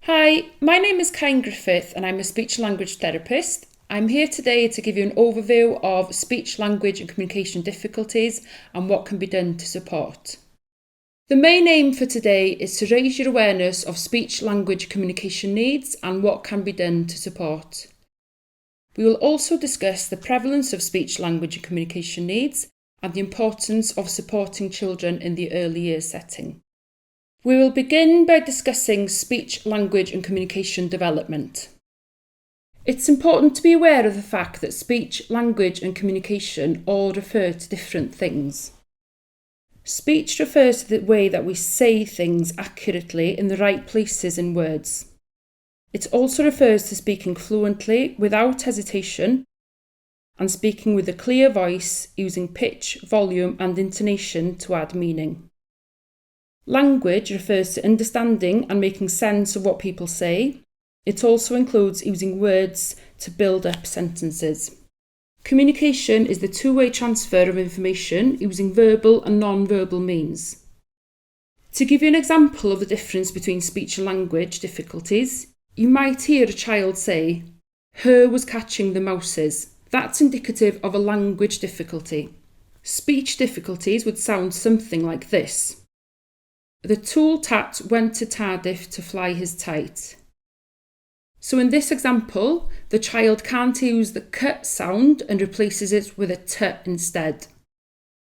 Hi, my name is Karen Griffith and I'm a speech language therapist. I'm here today to give you an overview of speech, language and communication difficulties and what can be done to support. The main aim for today is to raise your awareness of speech, language, communication needs and what can be done to support. We will also discuss the prevalence of speech, language and communication needs and the importance of supporting children in the early years setting. We will begin by discussing speech, language and communication development. It's important to be aware of the fact that speech, language and communication all refer to different things. Speech refers to the way that we say things accurately in the right places in words. It also refers to speaking fluently, without hesitation, and speaking with a clear voice, using pitch, volume and intonation to add meaning. Language refers to understanding and making sense of what people say. It also includes using words to build up sentences. Communication is the two-way transfer of information using verbal and non-verbal means. To give you an example of the difference between speech and language difficulties, you might hear a child say, "Her was catching the mouses." That's indicative of a language difficulty. Speech difficulties would sound something like this. "The tool tat went to Tardif to fly his kite." So in this example, the child can't use the k sound and replaces it with a t instead.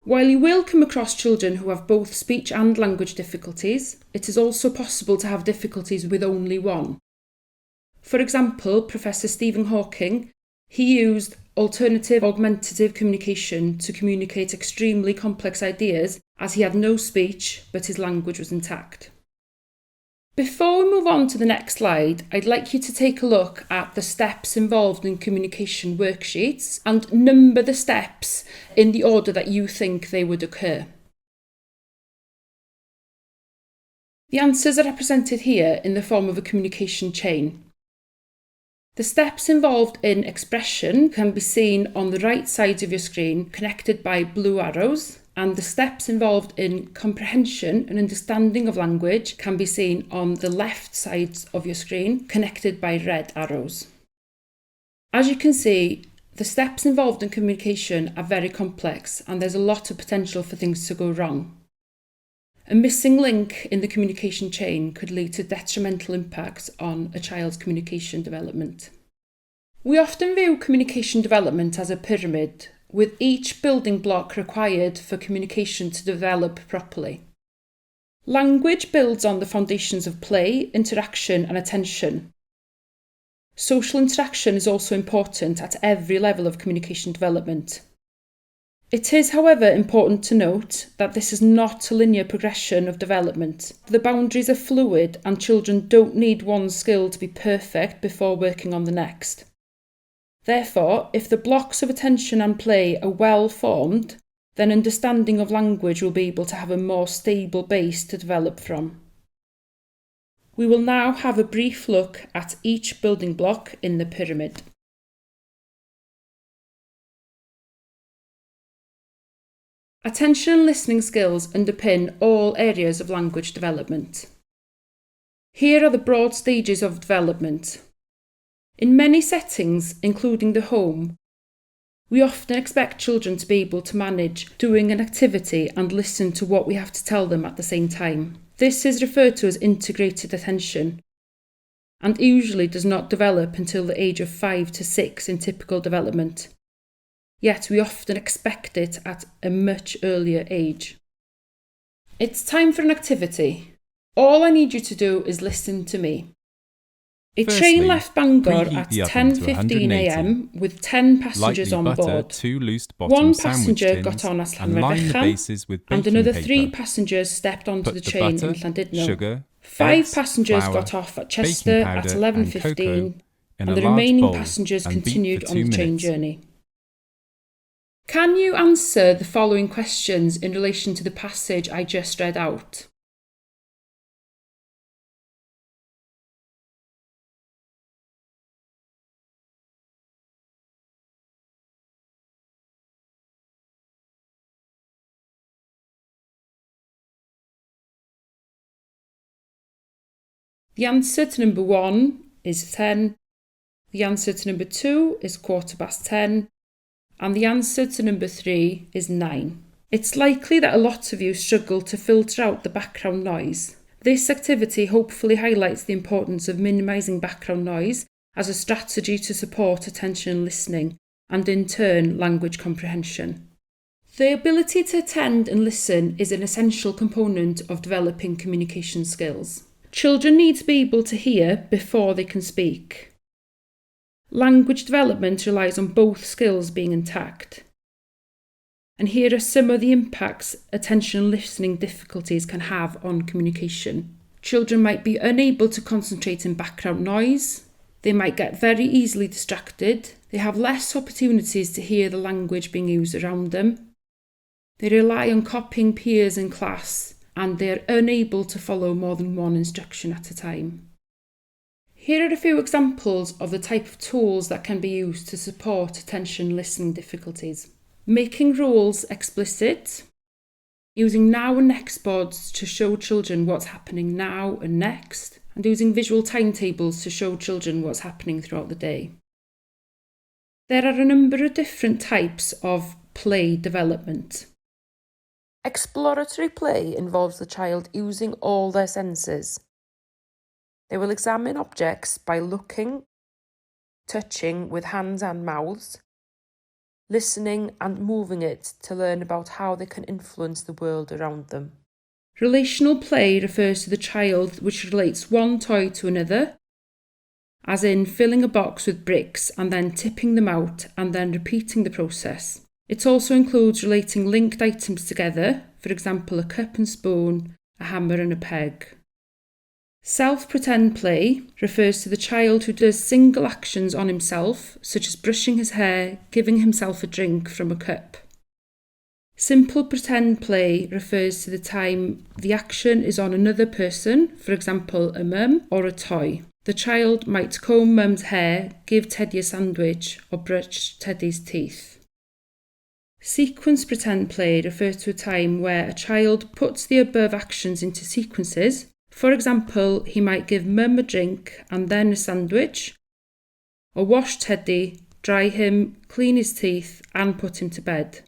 While you will come across children who have both speech and language difficulties, it is also possible to have difficulties with only one. For example, Professor Stephen Hawking, he used alternative augmentative communication to communicate extremely complex ideas as he had no speech but his language was intact. Before we move on to the next slide, I'd like you to take a look at the steps involved in communication worksheets and number the steps in the order that you think they would occur. The answers are represented here in the form of a communication chain. The steps involved in expression can be seen on the right side of your screen, connected by blue arrows, and the steps involved in comprehension and understanding of language can be seen on the left side of your screen, connected by red arrows. As you can see, the steps involved in communication are very complex and there's a lot of potential for things to go wrong. A missing link in the communication chain could lead to detrimental impacts on a child's communication development. We often view communication development as a pyramid, with each building block required for communication to develop properly. Language builds on the foundations of play, interaction and attention. Social interaction is also important at every level of communication development. It is, however, important to note that this is not a linear progression of development. The boundaries are fluid and children don't need one skill to be perfect before working on the next. Therefore, if the blocks of attention and play are well formed, then understanding of language will be able to have a more stable base to develop from. We will now have a brief look at each building block in the pyramid. Attention and listening skills underpin all areas of language development. Here are the broad stages of development. In many settings, including the home, we often expect children to be able to manage doing an activity and listen to what we have to tell them at the same time. This is referred to as integrated attention and usually does not develop until the age of 5 to 6 in typical development. Yet we often expect it at a much earlier age. It's time for an activity. All I need you to do is listen to me. A train left Bangor at 10:15 a.m. with 10 passengers on board. One passenger got on at Llanfychan and another 3 passengers stepped onto the train in Llandudno. 5 passengers got off at Chester at 11:15 and the remaining passengers continued on the train journey. Can you answer the following questions in relation to the passage I just read out? The answer to number 1 is 10. The answer to number 2 is 10:15. And the answer to number 3 is 9. It's likely that a lot of you struggle to filter out the background noise. This activity hopefully highlights the importance of minimising background noise as a strategy to support attention and listening, and in turn, language comprehension. The ability to attend and listen is an essential component of developing communication skills. Children need to be able to hear before they can speak. Language development relies on both skills being intact. And here are some of the impacts attention and listening difficulties can have on communication. Children might be unable to concentrate in background noise. They might get very easily distracted. They have less opportunities to hear the language being used around them. They rely on copying peers in class, and they are unable to follow more than one instruction at a time. Here are a few examples of the type of tools that can be used to support attention and listening difficulties. Making rules explicit, using now and next boards to show children what's happening now and next, and using visual timetables to show children what's happening throughout the day. There are a number of different types of play development. Exploratory play involves the child using all their senses. They will examine objects by looking, touching with hands and mouths, listening and moving it to learn about how they can influence the world around them. Relational play refers to the child which relates one toy to another, as in filling a box with bricks and then tipping them out and then repeating the process. It also includes relating linked items together, for example a cup and spoon, a hammer and a peg. Self-pretend play refers to the child who does single actions on himself, such as brushing his hair, giving himself a drink from a cup. Simple pretend play refers to the time the action is on another person, for example a mum or a toy. The child might comb mum's hair, give Teddy a sandwich, or brush Teddy's teeth. Sequence pretend play refers to a time where a child puts the above actions into sequences. For example, he might give mum a drink and then a sandwich, or wash Teddy, dry him, clean his teeth and put him to bed.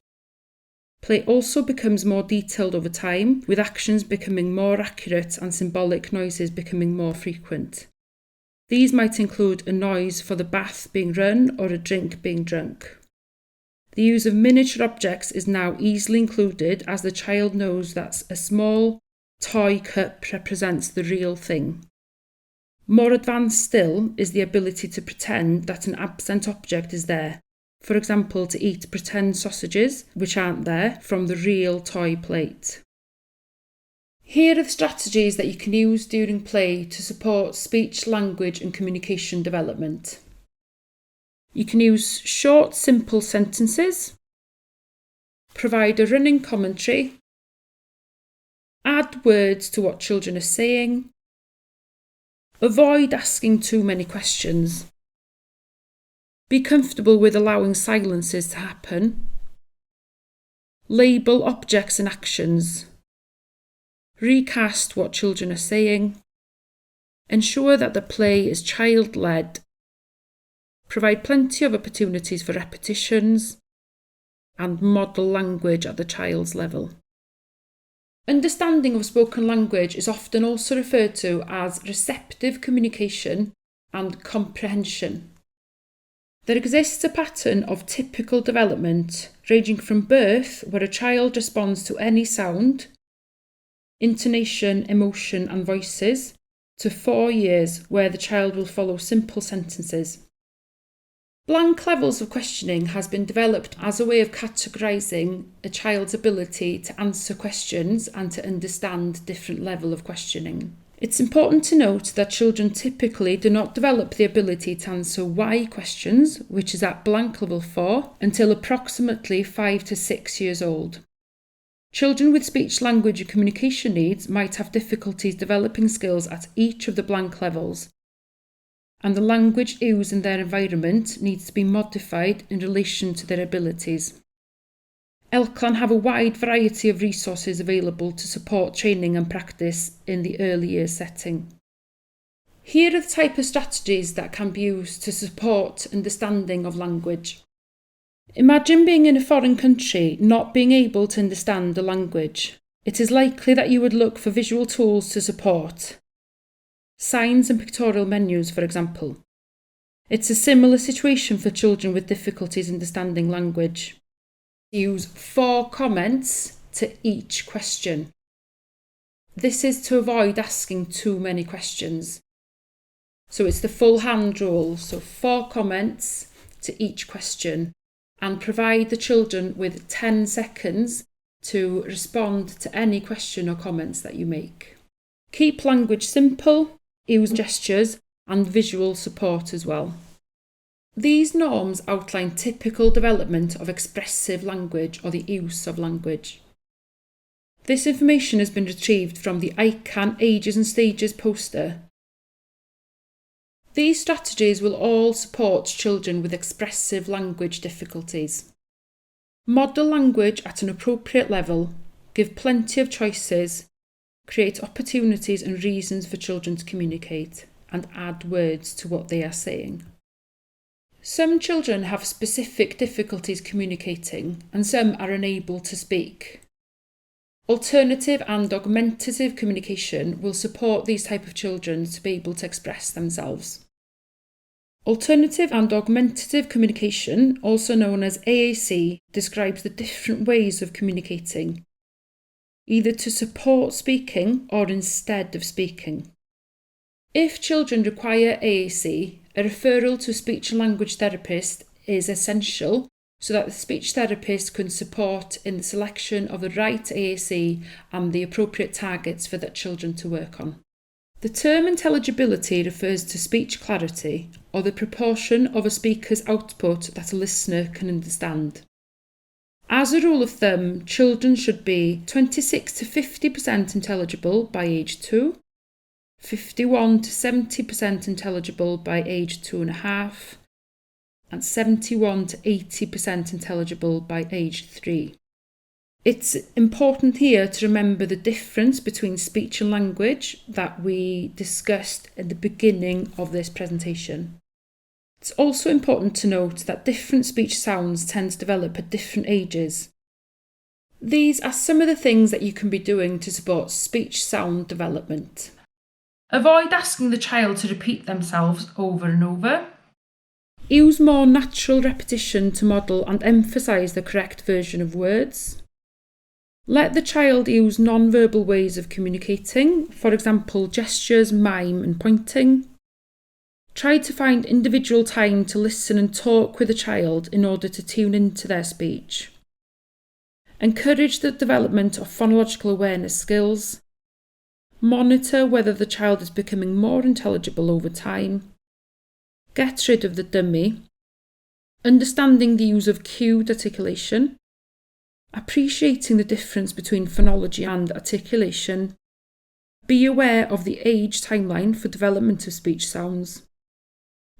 Play also becomes more detailed over time, with actions becoming more accurate and symbolic noises becoming more frequent. These might include a noise for the bath being run or a drink being drunk. The use of miniature objects is now easily included as the child knows that a small toy cup represents the real thing. More advanced still is the ability to pretend that an absent object is there. For example, to eat pretend sausages, which aren't there, from the real toy plate. Here are the strategies that you can use during play to support speech, language and communication development. You can use short, simple sentences, provide a running commentary, add words to what children are saying, avoid asking too many questions, be comfortable with allowing silences to happen, label objects and actions, recast what children are saying, ensure that the play is child-led, provide plenty of opportunities for repetitions, and model language at the child's level. Understanding of spoken language is often also referred to as receptive communication and comprehension. There exists a pattern of typical development ranging from birth, where a child responds to any sound, intonation, emotion and voices, to 4 years, where the child will follow simple sentences. Blank levels of questioning has been developed as a way of categorising a child's ability to answer questions and to understand different levels of questioning. It's important to note that children typically do not develop the ability to answer why questions, which is at blank level 4, until approximately 5 to 6 years old. Children with speech, language and communication needs might have difficulties developing skills at each of the blank levels, and the language used in their environment needs to be modified in relation to their abilities. Elclan have a wide variety of resources available to support training and practice in the early years setting. Here are the type of strategies that can be used to support understanding of language. Imagine being in a foreign country not being able to understand the language. It is likely that you would look for visual tools to support. Signs and pictorial menus, for example. It's a similar situation for children with difficulties understanding language. Use 4 comments to each question. This is to avoid asking too many questions. So it's the full hand rule, so 4 comments to each question, and provide the children with 10 seconds to respond to any question or comments that you make. Keep language simple, use gestures and visual support as well. These norms outline typical development of expressive language or the use of language. This information has been retrieved from the ICANN Ages and Stages poster. These strategies will all support children with expressive language difficulties. Model language at an appropriate level, give plenty of choices, create opportunities and reasons for children to communicate, and add words to what they are saying. Some children have specific difficulties communicating, and some are unable to speak. Alternative and augmentative communication will support these type of children to be able to express themselves. Alternative and augmentative communication, also known as AAC, describes the different ways of communicating, either to support speaking or instead of speaking. If children require AAC, a referral to a speech and language therapist is essential so that the speech therapist can support in the selection of the right AAC and the appropriate targets for that children to work on. The term intelligibility refers to speech clarity, or the proportion of a speaker's output that a listener can understand. As a rule of thumb, children should be 26 to 50% intelligible by age 2, 51 to 70% intelligible by age 2.5, and 71 to 80% intelligible by age 3. It's important here to remember the difference between speech and language that we discussed at the beginning of this presentation. It's also important to note that different speech sounds tend to develop at different ages. These are some of the things that you can be doing to support speech sound development. Avoid asking the child to repeat themselves over and over. Use more natural repetition to model and emphasise the correct version of words. Let the child use non-verbal ways of communicating, for example, gestures, mime and pointing. Try to find individual time to listen and talk with the child in order to tune into their speech. Encourage the development of phonological awareness skills. Monitor whether the child is becoming more intelligible over time. Get rid of the dummy. Understanding the use of cued articulation. Appreciating the difference between phonology and articulation. Be aware of the age timeline for development of speech sounds.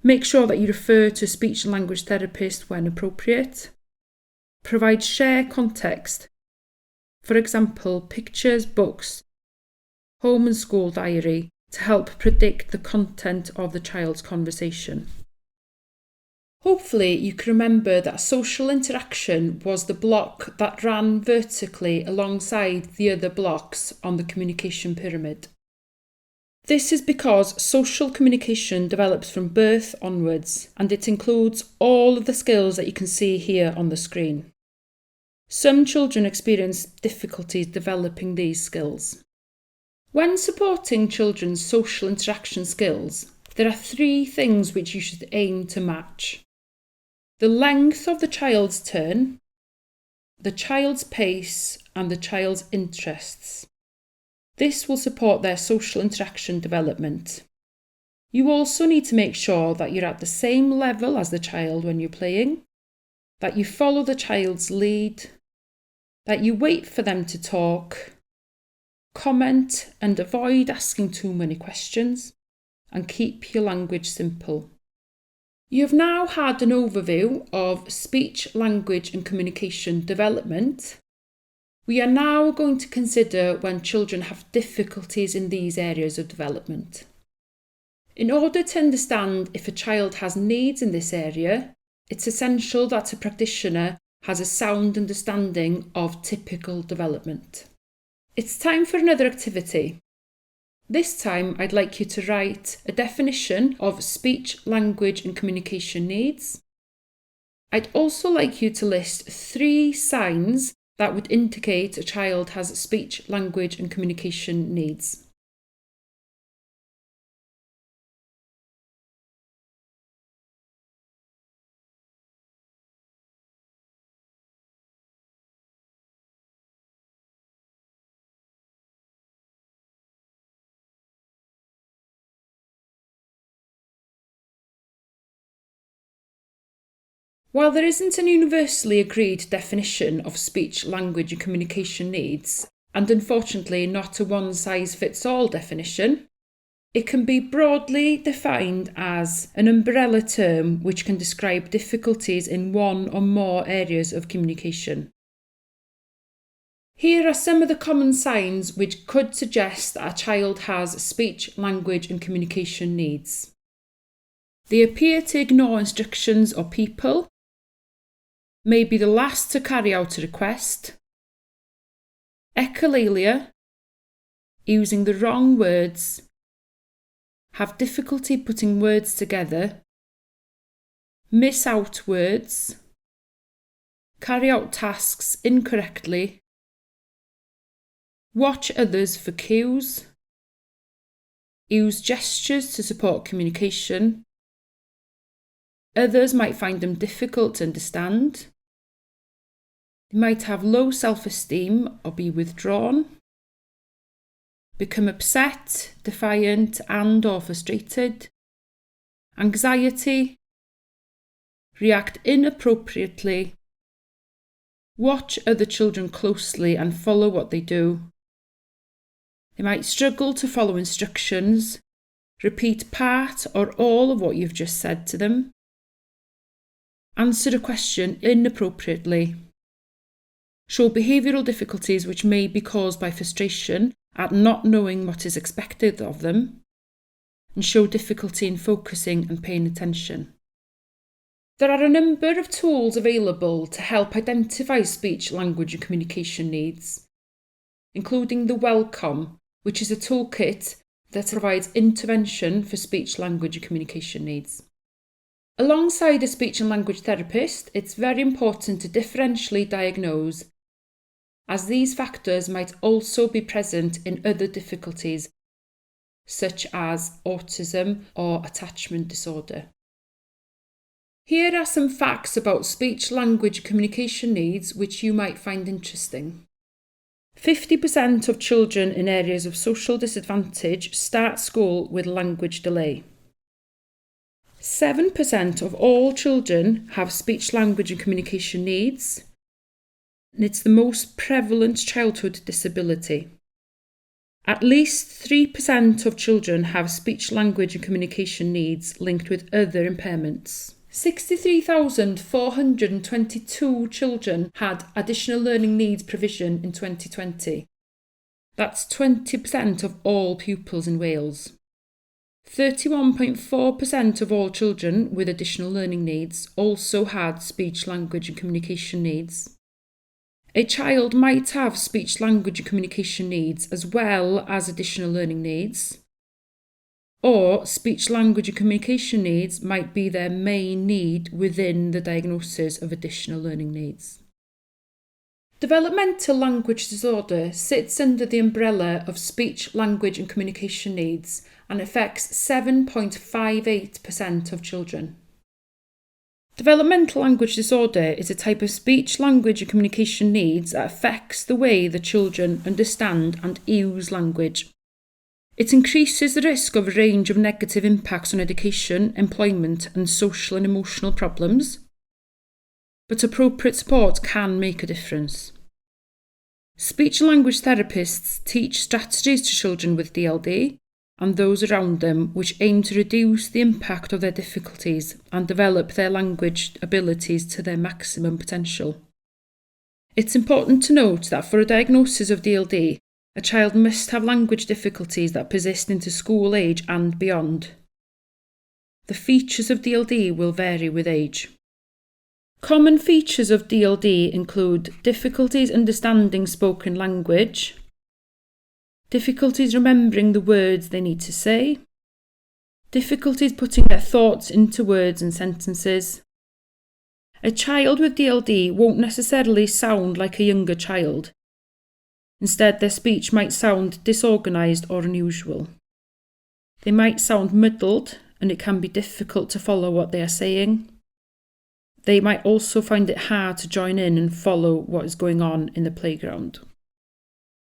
Make sure that you refer to a speech and language therapist when appropriate. Provide shared context. For example, pictures, books, home and school diary to help predict the content of the child's conversation. Hopefully you can remember that social interaction was the block that ran vertically alongside the other blocks on the communication pyramid. This is because social communication develops from birth onwards, and it includes all of the skills that you can see here on the screen. Some children experience difficulties developing these skills. When supporting children's social interaction skills, there are 3 things which you should aim to match: the length of the child's turn, the child's pace, and the child's interests. This will support their social interaction development. You also need to make sure that you're at the same level as the child when you're playing, that you follow the child's lead, that you wait for them to talk, comment and avoid asking too many questions, and keep your language simple. You've now had an overview of speech, language and communication development. We are now going to consider when children have difficulties in these areas of development. In order to understand if a child has needs in this area, it's essential that a practitioner has a sound understanding of typical development. It's time for another activity. This time I'd like you to write a definition of speech, language and communication needs. I'd also like you to list 3 signs that would indicate a child has speech, language and communication needs. While there isn't an universally agreed definition of speech, language and communication needs, and unfortunately not a one-size-fits-all definition, it can be broadly defined as an umbrella term which can describe difficulties in one or more areas of communication. Here are some of the common signs which could suggest that a child has speech, language and communication needs. They appear to ignore instructions or people, may be the last to carry out a request, echolalia, using the wrong words, have difficulty putting words together, miss out words, carry out tasks incorrectly, watch others for cues, use gestures to support communication. Others might find them difficult to understand. They might have low self-esteem or be withdrawn, become upset, defiant and/or frustrated, anxiety, react inappropriately, watch other children closely and follow what they do. They might struggle to follow instructions, repeat part or all of what you've just said to them, answer a question inappropriately, show behavioural difficulties which may be caused by frustration at not knowing what is expected of them, and show difficulty in focusing and paying attention. There are a number of tools available to help identify speech, language and communication needs, including the Welcome, which is a toolkit that provides intervention for speech, language and communication needs. Alongside a speech and language therapist, it's very important to differentially diagnose, as these factors might also be present in other difficulties, such as autism or attachment disorder. Here are some facts about speech, language, and communication needs which you might find interesting. 50% of children in areas of social disadvantage start school with language delay. 7% of all children have speech, language and communication needs, and it's the most prevalent childhood disability. At least 3% of children have speech, language and communication needs linked with other impairments. 63,422 children had additional learning needs provision in 2020. That's 20% of all pupils in Wales. 31.4% of all children with additional learning needs also had speech, language and communication needs. A child might have speech, language and communication needs as well as additional learning needs, or speech, language and communication needs might be their main need within the diagnosis of additional learning needs. Developmental language disorder sits under the umbrella of speech, language and communication needs and affects 7.58% of children. Developmental language disorder is a type of speech, language and communication needs that affects the way the children understand and use language. It increases the risk of a range of negative impacts on education, employment and social and emotional problems, but appropriate support can make a difference. Speech and language therapists teach strategies to children with DLD and those around them which aim to reduce the impact of their difficulties and develop their language abilities to their maximum potential. It's important to note that for a diagnosis of DLD, a child must have language difficulties that persist into school age and beyond. The features of DLD will vary with age. Common features of DLD include difficulties understanding spoken language, difficulties remembering the words they need to say, difficulties putting their thoughts into words and sentences. A child with DLD won't necessarily sound like a younger child. Instead, their speech might sound disorganised or unusual. They might sound muddled, and it can be difficult to follow what they are saying. They might also find it hard to join in and follow what is going on in the playground.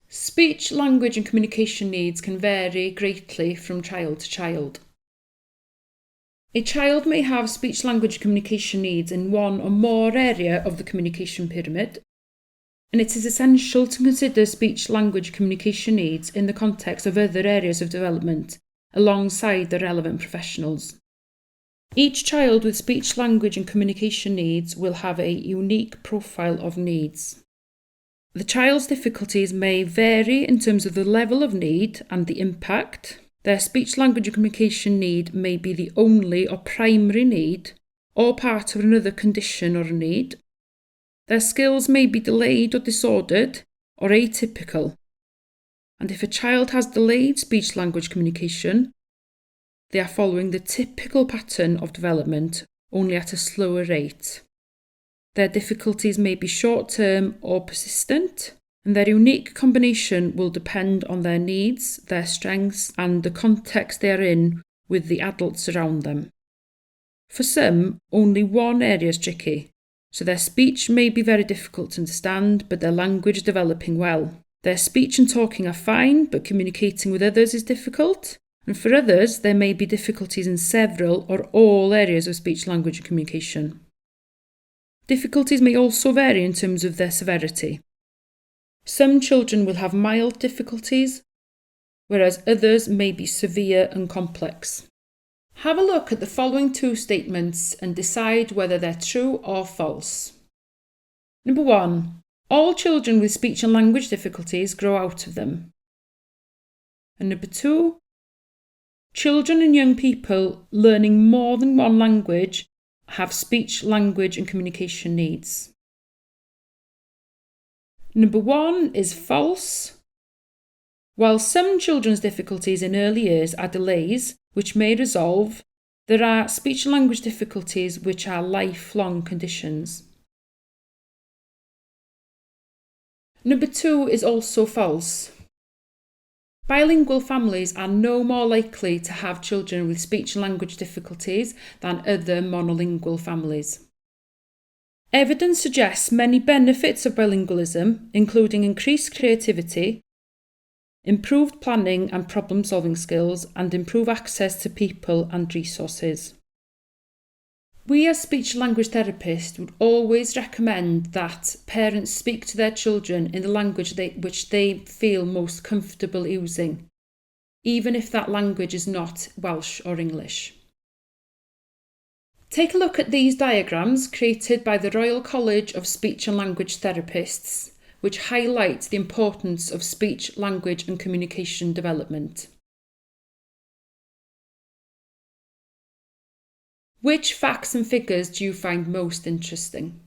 Speech, language and communication needs can vary greatly from child to child. A child may have speech, language and communication needs in one or more area of the communication pyramid, and it is essential to consider speech, language, communication needs in the context of other areas of development, alongside the relevant professionals. Each child with speech, language and communication needs will have a unique profile of needs. The child's difficulties may vary in terms of the level of need and the impact. Their speech, language and communication need may be the only or primary need, or part of another condition or a need. Their skills may be delayed or disordered, or atypical. And if a child has delayed speech, language, communication, they are following the typical pattern of development, only at a slower rate. Their difficulties may be short-term or persistent, and their unique combination will depend on their needs, their strengths, and the context they are in with the adults around them. For some, only one area is tricky, so their speech may be very difficult to understand, but their language is developing well. Their speech and talking are fine, but communicating with others is difficult. And for others, there may be difficulties in several or all areas of speech, language and communication. Difficulties may also vary in terms of their severity. Some children will have mild difficulties, whereas others may be severe and complex. Have a look at the following two statements and decide whether they're true or false. Number 1. All children with speech and language difficulties grow out of them. And number 2. Children and young people learning more than one language have speech, language and communication needs. Number 1 is false. While some children's difficulties in early years are delays which may resolve, there are speech and language difficulties which are lifelong conditions. Number 2 is also false. Bilingual families are no more likely to have children with speech and language difficulties than other monolingual families. Evidence suggests many benefits of bilingualism, including increased creativity, improved planning and problem-solving skills, and improved access to people and resources. We as speech-language therapists would always recommend that parents speak to their children in the language which they feel most comfortable using, even if that language is not Welsh or English. Take a look at these diagrams created by the Royal College of Speech and Language Therapists, which highlight the importance of speech, language and communication development. Which facts and figures do you find most interesting?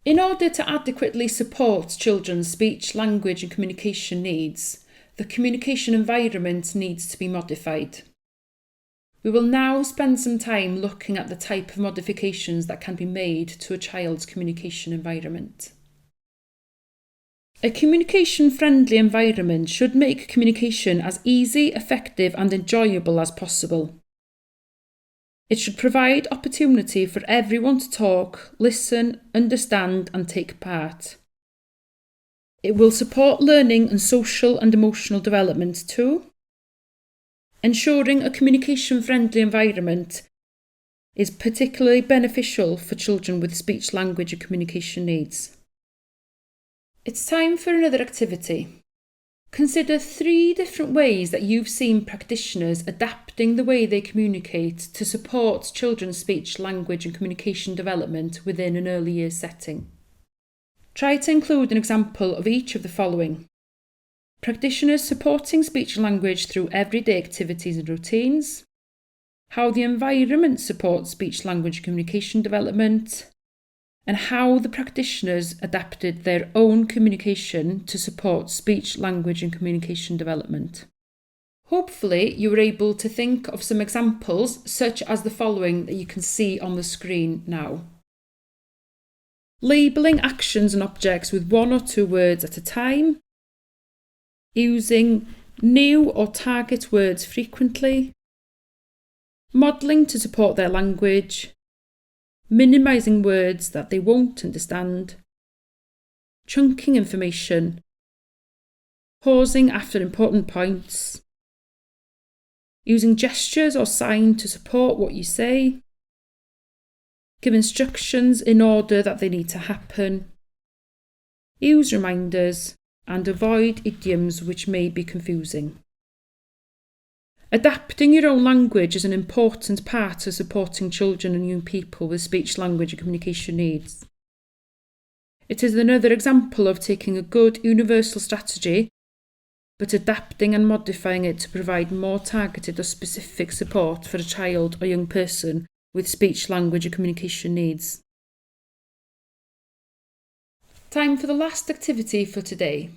In order to adequately support children's speech, language and communication needs, the communication environment needs to be modified. We will now spend some time looking at the type of modifications that can be made to a child's communication environment. A communication-friendly environment should make communication as easy, effective and enjoyable as possible. It should provide opportunity for everyone to talk, listen, understand and take part. It will support learning and social and emotional development too. Ensuring a communication-friendly environment is particularly beneficial for children with speech, language and communication needs. It's time for another activity. Consider 3 different ways that you've seen practitioners adapting the way they communicate to support children's speech, language and communication development within an early years setting. Try to include an example of each of the following. Practitioners supporting speech and language through everyday activities and routines, how the environment supports speech, language and communication development, and how the practitioners adapted their own communication to support speech, language and communication development. Hopefully you were able to think of some examples such as the following that you can see on the screen now. Labelling actions and objects with 1 or 2 words at a time, using new or target words frequently, modelling to support their language, minimising words that they won't understand, chunking information, pausing after important points, using gestures or sign to support what you say, give instructions in order that they need to happen, use reminders, and avoid idioms which may be confusing. Adapting your own language is an important part of supporting children and young people with speech, language and communication needs. It is another example of taking a good universal strategy, but adapting and modifying it to provide more targeted or specific support for a child or young person with speech, language and communication needs. Time for the last activity for today.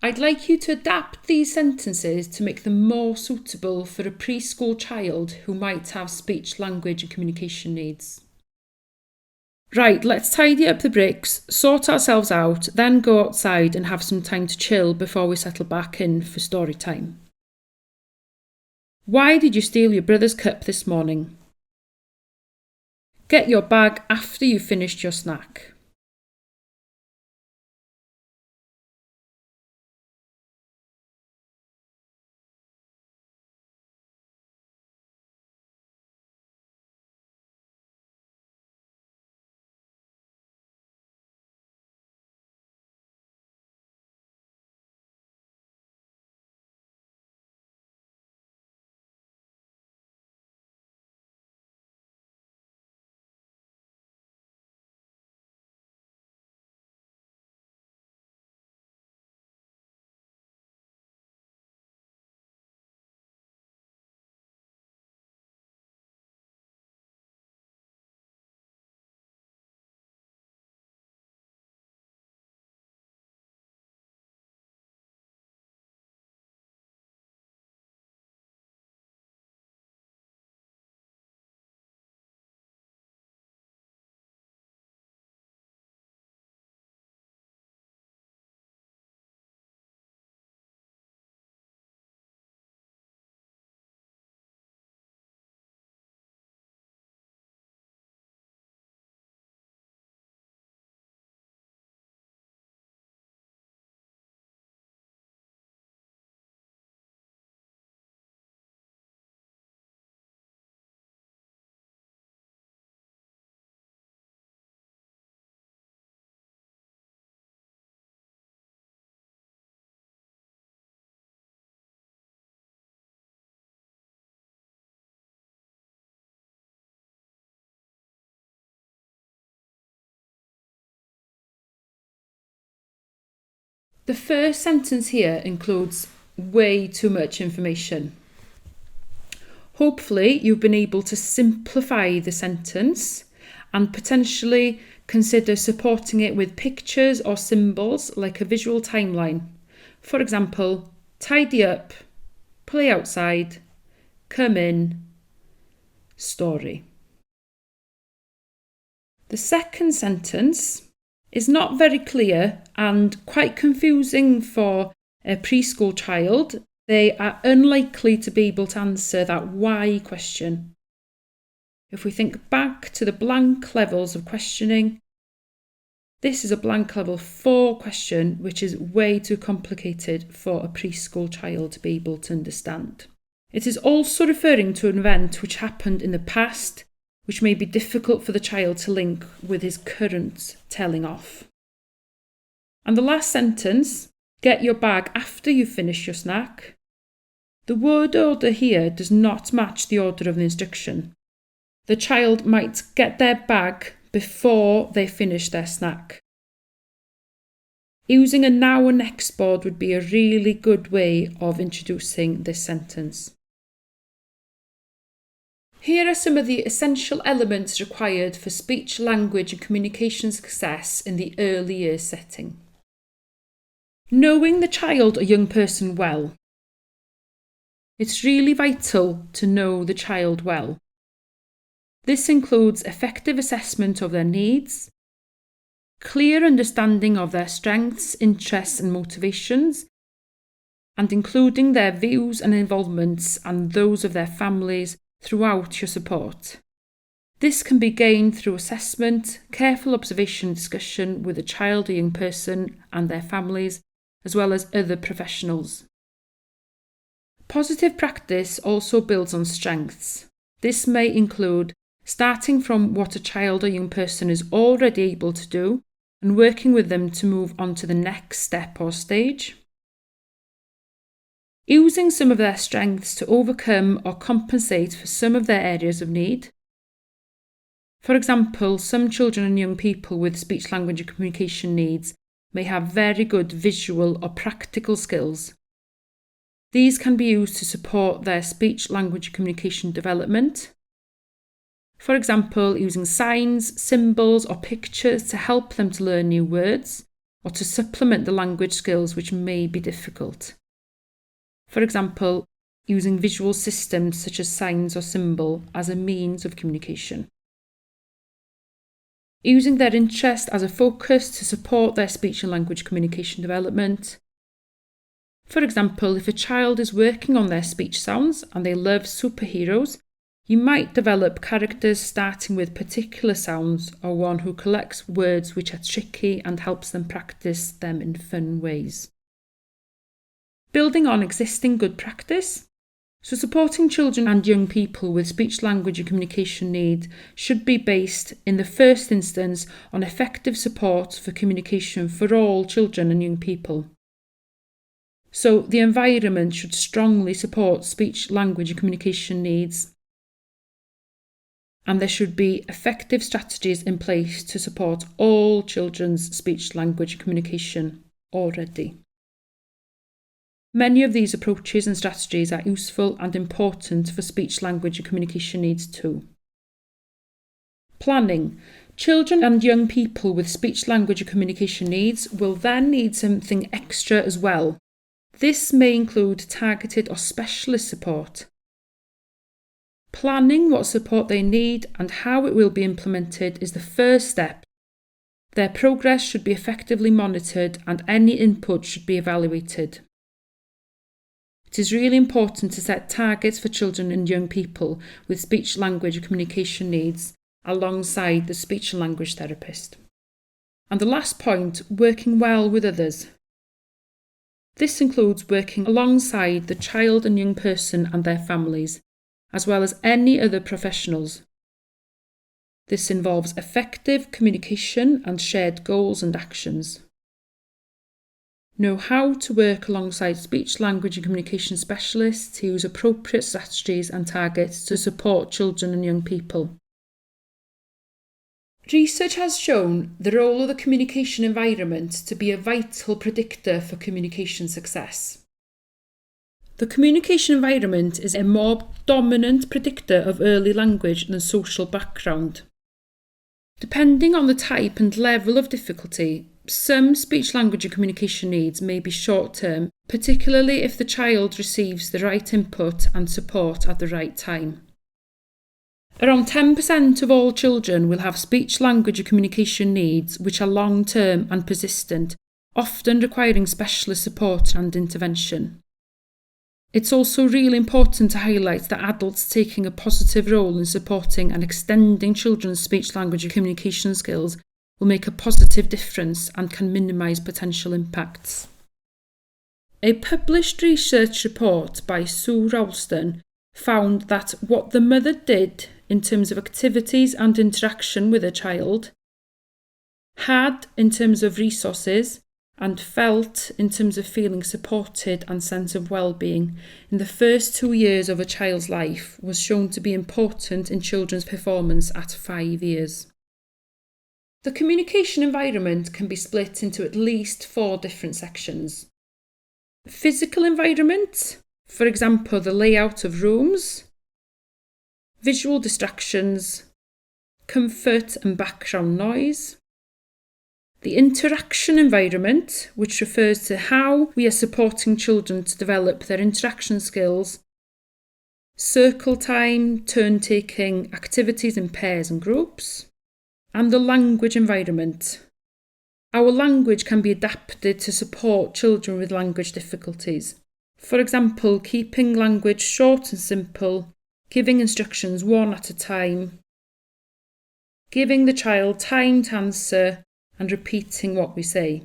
I'd like you to adapt these sentences to make them more suitable for a preschool child who might have speech, language and communication needs. Right, let's tidy up the bricks, sort ourselves out, then go outside and have some time to chill before we settle back in for story time. Why did you steal your brother's cup this morning? Get your bag after you've finished your snack. The first sentence here includes way too much information. Hopefully you've been able to simplify the sentence and potentially consider supporting it with pictures or symbols like a visual timeline. For example, tidy up, play outside, come in, story. The second sentence is not very clear and quite confusing for a preschool child. They are unlikely to be able to answer that why question. If we think back to the blank levels of questioning, this is a blank level 4 question, which is way too complicated for a preschool child to be able to understand. It is also referring to an event which happened in the past, which may be difficult for the child to link with his current telling off. And the last sentence Get your bag after you finish your snack. The word order here does not match the order of the instruction. The child might get their bag before they finish their snack. Using a now and next board would be a really good way of introducing this sentence. Here are some of the essential elements required for speech, language and communication success in the early years setting. Knowing the child or young person well. It's really vital to know the child well. This includes effective assessment of their needs, clear understanding of their strengths, interests and motivations, and including their views and involvements and those of their families throughout your support. This can be gained through assessment, careful observation and discussion with the child or young person and their families, as well as other professionals. Positive practice also builds on strengths. This may include starting from what a child or young person is already able to do and working with them to move on to the next step or stage. Using some of their strengths to overcome or compensate for some of their areas of need. For example, some children and young people with speech, language and communication needs may have very good visual or practical skills. These can be used to support their speech, language and communication development. For example, using signs, symbols or pictures to help them to learn new words or to supplement the language skills which may be difficult. For example, using visual systems such as signs or symbol as a means of communication. Using their interest as a focus to support their speech and language communication development. For example, if a child is working on their speech sounds and they love superheroes, you might develop characters starting with particular sounds or one who collects words which are tricky and helps them practice them in fun ways. Building on existing good practice. So supporting children and young people with speech, language and communication needs should be based in the first instance on effective support for communication for all children and young people. So the environment should strongly support speech, language and communication needs. And there should be effective strategies in place to support all children's speech, language and communication already. Many of these approaches and strategies are useful and important for speech, language and communication needs too. Planning. Children and young people with speech, language and communication needs will then need something extra as well. This may include targeted or specialist support. Planning what support they need and how it will be implemented is the first step. Their progress should be effectively monitored and any input should be evaluated. It is really important to set targets for children and young people with speech, language and communication needs alongside the speech and language therapist. And the last point, working well with others. This includes working alongside the child and young person and their families, as well as any other professionals. This involves effective communication and shared goals and actions. Know how to work alongside speech, language and communication specialists to use appropriate strategies and targets to support children and young people. Research has shown the role of the communication environment to be a vital predictor for communication success. The communication environment is a more dominant predictor of early language than social background. Depending on the type and level of difficulty, some speech, language and communication needs may be short-term, particularly if the child receives the right input and support at the right time. Around 10% of all children will have speech, language and communication needs which are long-term and persistent, often requiring specialist support and intervention. It's also really important to highlight that adults taking a positive role in supporting and extending children's speech, language and communication skills will make a positive difference and can minimise potential impacts. A published research report by Sue Ralston found that what the mother did in terms of activities and interaction with her child had, in terms of resources, and felt in terms of feeling supported and sense of well-being in the first 2 years of a child's life was shown to be important in children's performance at 5 years. The communication environment can be split into at least 4 different sections. Physical environment, for example, the layout of rooms, visual distractions, comfort and background noise. The interaction environment, which refers to how we are supporting children to develop their interaction skills, circle time, turn-taking, activities in pairs and groups. And the language environment. Our language can be adapted to support children with language difficulties. For example, keeping language short and simple, giving instructions one at a time, giving the child time to answer and repeating what we say.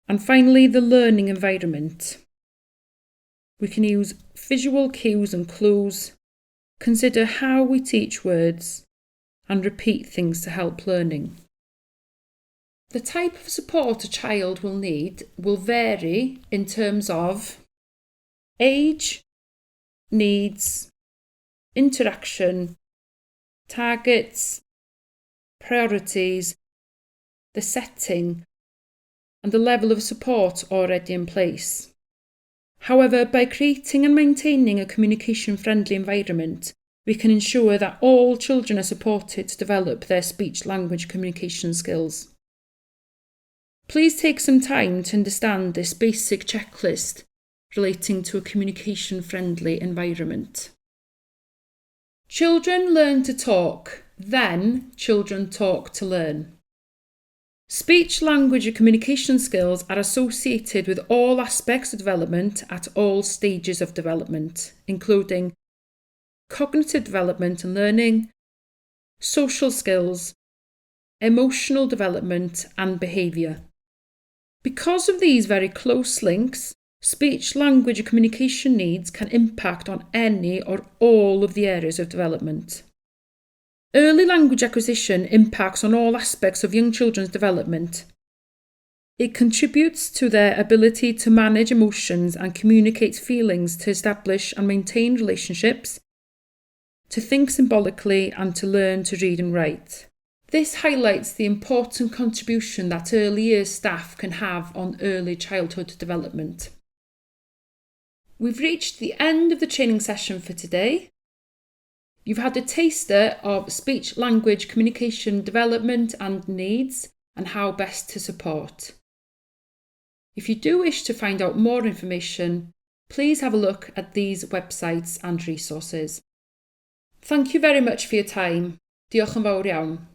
And finally, the learning environment. We can use visual cues and clues, consider how we teach words, and repeat things to help learning. The type of support a child will need will vary in terms of age, needs, interaction, targets, priorities, the setting, and the level of support already in place. However, by creating and maintaining a communication-friendly environment, we can ensure that all children are supported to develop their speech-language communication skills. Please take some time to understand this basic checklist relating to a communication-friendly environment. Children learn to talk, then children talk to learn. Speech, language and communication skills are associated with all aspects of development at all stages of development, including cognitive development and learning, social skills, emotional development and behaviour. Because of these very close links, speech, language and communication needs can impact on any or all of the areas of development. Early language acquisition impacts on all aspects of young children's development. It contributes to their ability to manage emotions and communicate feelings, to establish and maintain relationships, to think symbolically and to learn to read and write. This highlights the important contribution that early years staff can have on early childhood development. We've reached the end of the training session for today. You've had a taster of speech, language, communication, development and needs and how best to support. If you do wish to find out more information, please have a look at these websites and resources. Thank you very much for your time. Diolch yn fawr iawn.